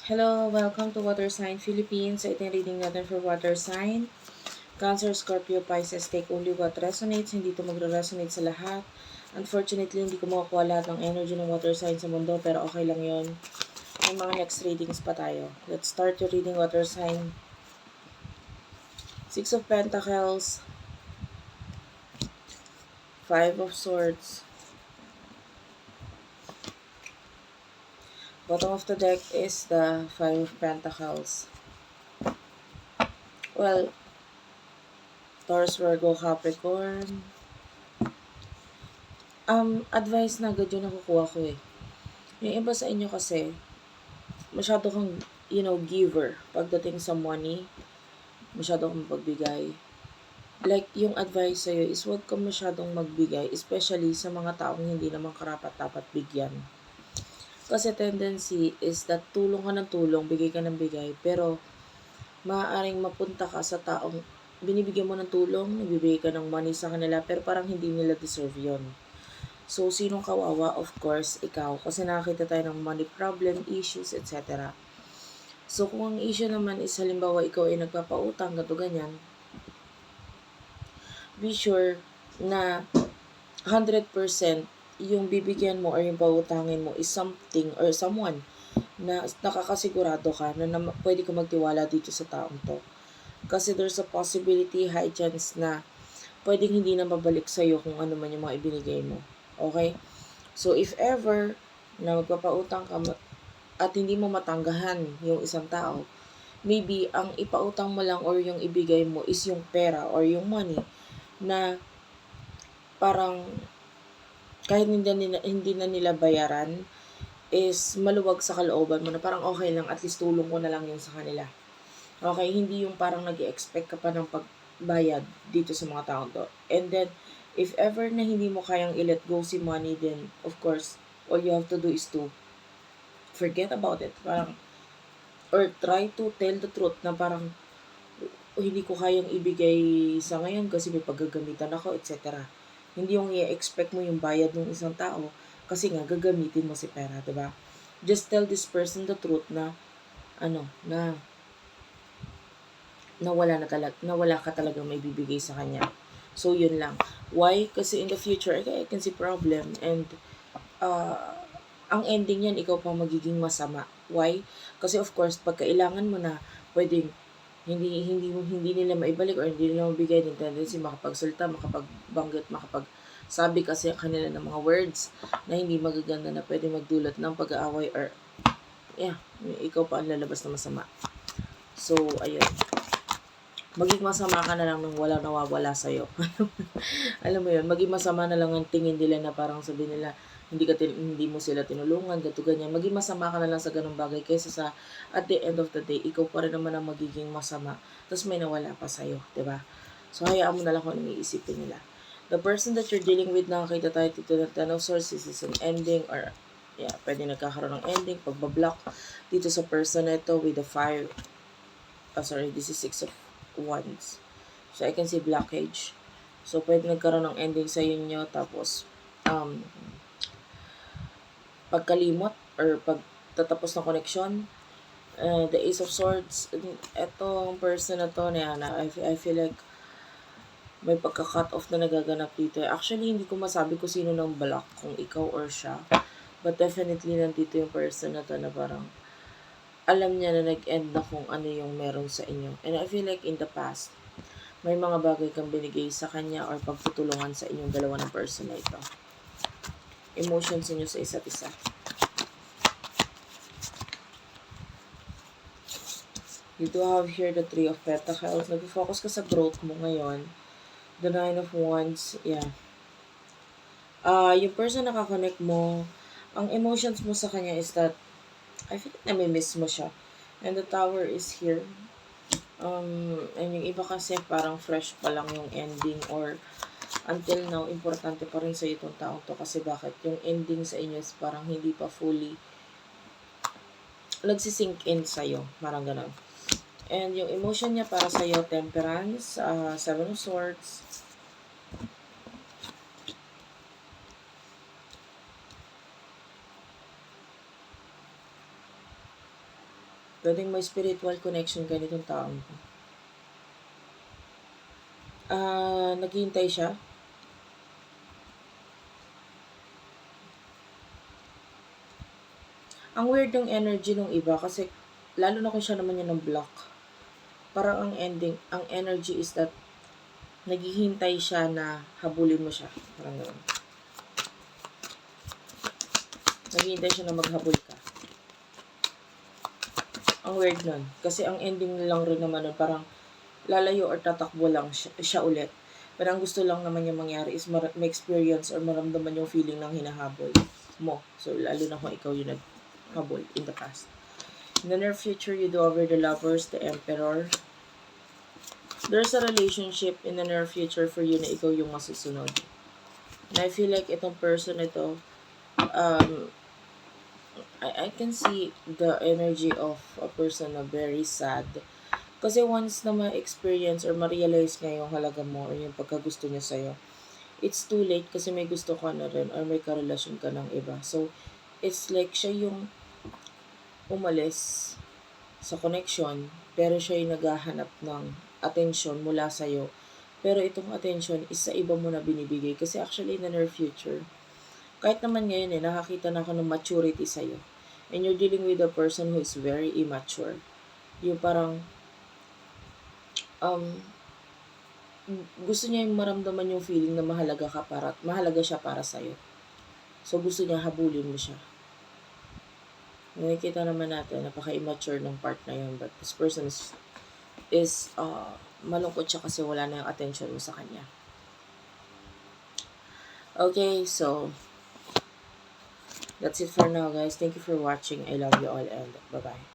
Hello, welcome to Water Sign Philippines. Ito yung reading natin for Water Sign. Cancer, Scorpio, Pisces, take only what resonates. Hindi ito magre-resonate sa lahat. Unfortunately, hindi ko makukuha lahat ng energy ng Water Sign sa mundo, pero okay lang yon. May mga next readings pa tayo. Let's start your reading, Water Sign. Six of Pentacles, Five of Swords. Bottom of the deck is the Five of Pentacles. Well, Taurus, Virgo, Capricorn. Advice na agad yun nakukuha ko eh. Yung iba sa inyo kasi, masyado kang, giver pagdating sa money. Masyado kang magbigay. Like, yung advice sa'yo is huwag kang masyadong magbigay, especially sa mga taong hindi naman karapat-dapat bigyan. Kasi tendency is that tulong ka ng tulong, bigay ka ng bigay, pero maaaring mapunta ka sa taong binibigyan mo ng tulong, nagbibigay ka ng money sa kanila, pero parang hindi nila deserve yon. So, sinong kawawa? Of course, ikaw. Kasi nakakita tayo ng money problem, issues, etc. So, kung ang issue naman is halimbawa ikaw ay nagpapautang, gato ganyan, be sure na 100% yung bibigyan mo or yung pautangin mo is something or someone na nakakasigurado ka na pwede ka magtiwala dito sa taong to. Kasi there's a possibility, high chance na pwedeng hindi na mabalik sa'yo kung ano man yung mga ibinigay mo. Okay? So, if ever na magpapautang ka at hindi mo matanggahan yung isang tao, maybe ang ipautang mo lang or yung ibigay mo is yung pera or yung money na parang kahit hindi na nila bayaran is maluwag sa kalooban mo na parang okay lang, at least tulong ko na lang yun sa kanila. Okay, hindi yung parang nag-expect ka pa ng pagbayad dito sa mga taong to. And then, if ever na hindi mo kayang i-let go si money, then of course, all you have to do is to forget about it. Parang, or try to tell the truth na parang, hindi ko kayang ibigay sa ngayon kasi may paggagamitan ako, etc. Hindi yung i-expect mo yung bayad ng isang tao kasi nga gagamitin mo si pera, 'di ba? Just tell this person the truth na na wala ka talaga may bibigay sa kanya. So yun lang. Why? Kasi in the future, I can see problem, and uh, ang ending yan, ikaw pa magiging masama. Why? Kasi of course, pag kailangan mo na, pwedeng hindi nila maibalik or hindi nila mabigay ng tendency makapagsalita, makapagbanggit, makapagsabi kasi kanila ng mga words na hindi magaganda na pwede magdulot ng pag-aaway or ikaw pa ang lalabas na masama. So, ayun. Maging masama ka na lang nang wala nawawala sa'yo. Alam mo yun, maging masama na lang ang tingin nila na parang sabi nila, hindi mo sila tinulungan, gato ganyan. Maging masama ka na lang sa ganung bagay kaysa sa at the end of the day, ikaw pa rin naman ang magiging masama. Tapos may nawala pa sa'yo, di ba? So, hayaan mo na lang kung ano iisipin nila. The person that you're dealing with, nakakita tayo dito ng Ten of Swords, this is an ending or pwede nagkakaroon ng ending, pagbablock dito sa person na ito with the this is Six of Wands. So, I can see blockage. So, pwede nagkaroon ng ending sa inyo, tapos, pagkalimot or pagtatapos ng connection. The Ace of Swords, etong person na to, I feel like may pagka-cut off na nagaganap dito. Actually, hindi ko masabi kung sino ng block, kung ikaw or siya. But definitely, nandito yung person na to na parang alam niya na nag-end na kung ano yung meron sa inyo. And I feel like in the past, may mga bagay kang binigay sa kanya or pagtutulungan sa inyong dalawa ng person na ito. Emotions niyo sa isa't isa. You do have here the Three of Pentacles. Nag-focus ka sa growth mo ngayon. The Nine of Wands, yung person na kakonect mo, ang emotions mo sa kanya is that, I feel like nami-miss mo siya. And the Tower is here. And yung iba kasi parang fresh pa lang yung ending or until now, importante pa rin sa itong taong to kasi bakit? Yung ending sa inyo is parang hindi pa fully nagsisink in sa'yo. Parang ganun. And yung emotion niya para sa'yo, Temperance, Seven of Swords, Pwedeng may spiritual connection ka nitong taong to. Naghihintay siya. Ang weird ng energy ng iba kasi lalo na kung siya naman yung ng block. Parang ang ending, ang energy is that naghihintay siya na habulin mo siya. Parang gano'n. Naghihintay siya na maghabol ka. Ang weird nun. Kasi ang ending lang rin naman nun, parang lalayo or tatakbo lang siya ulit. Pero ang gusto lang naman niya mangyari is ma-experience or maramdaman yung feeling ng hinahabol mo. So, lalo na kung ikaw yung naghabol in the past. In the near future, you do over the lovers, the emperor. There's a relationship in the near future for you na ikaw yung masusunod. And I feel like itong person ito, I can see the energy of a person na very sad. Kasi once na ma-experience or ma-realize niya yung halaga mo or yung pagkagusto niya sa'yo, it's too late kasi may gusto ka na rin or may karelasyon ka ng iba. So, it's like siya yung umalis sa connection, pero siya yung naghahanap ng attention mula sa'yo. Pero itong attention is sa iba mo na binibigay. Kasi actually, in the near future, kahit naman ngayon nakakita na ako ng maturity sa'yo. And you're dealing with a person who is very immature. Yung parang, gusto niya yung maramdaman yung feeling na mahalaga siya para sa'yo. So, gusto niya habulin mo siya. Nakikita naman natin, napaka-immature ng part na yun. But this person is malungkot siya kasi wala na yung attention mo sa kanya. Okay, so, that's it for now, guys. Thank you for watching. I love you all and bye-bye.